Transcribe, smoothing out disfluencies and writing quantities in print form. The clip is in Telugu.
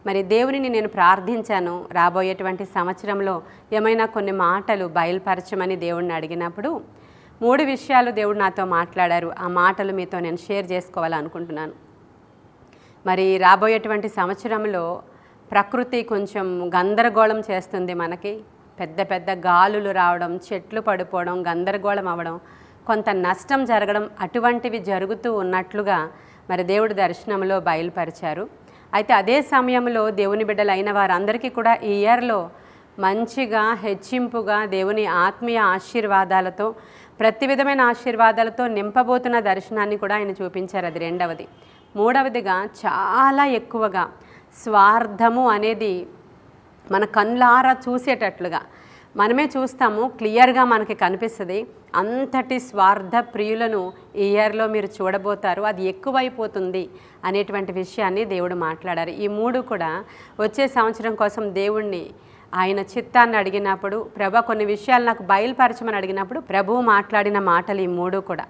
మరి దేవునిని నేను ప్రార్థించాను, రాబోయేటువంటి సంవత్సరంలో ఏమైనా కొన్ని మాటలు బయలుపరచమని దేవుడిని అడిగినప్పుడు 3 విషయాలు దేవుడు నాతో మాట్లాడారు. ఆ మాటలు మీతో నేను షేర్ చేసుకోవాలనుకుంటున్నాను. మరి రాబోయేటువంటి సంవత్సరంలో ప్రకృతి కొంచెం గందరగోళం చేస్తుంది. మనకి పెద్ద పెద్ద గాలులు రావడం, చెట్లు పడిపోవడం, గందరగోళం అవ్వడం, కొంత నష్టం జరగడం, అటువంటివి జరుగుతూ ఉన్నట్లుగా మరి దేవుడి దర్శనంలో బయలుపరిచారు. అయితే అదే సమయంలో దేవుని బిడ్డలు అయిన వారందరికీ కూడా ఈ ఇయర్లో మంచిగా హెచ్చింపుగా దేవుని ఆత్మీయ ఆశీర్వాదాలతో, ప్రతి విధమైన ఆశీర్వాదాలతో నింపబోతున్న దర్శనాన్ని కూడా ఆయన చూపించారు. అది 2వది. 3వదిగా చాలా ఎక్కువగా స్వార్థము అనేది మన కళ్ళారా చూసేటట్లుగా మనమే చూస్తాము, క్లియర్గా మనకి కనిపిస్తుంది. అంతటి స్వార్థ ప్రియులను ఈ ఇయర్లో మీరు చూడబోతారు, అది ఎక్కువైపోతుంది అనేటువంటి విషయాన్ని దేవుడు మాట్లాడారు. ఈ 3 కూడా వచ్చే సంవత్సరం కోసం దేవుణ్ణి ఆయన చిత్తాన్ని అడిగినప్పుడు, ప్రభు కొన్ని విషయాలు నాకు బయలుపరచమని అడిగినప్పుడు ప్రభువు మాట్లాడిన మాటలు ఈ 3 కూడా.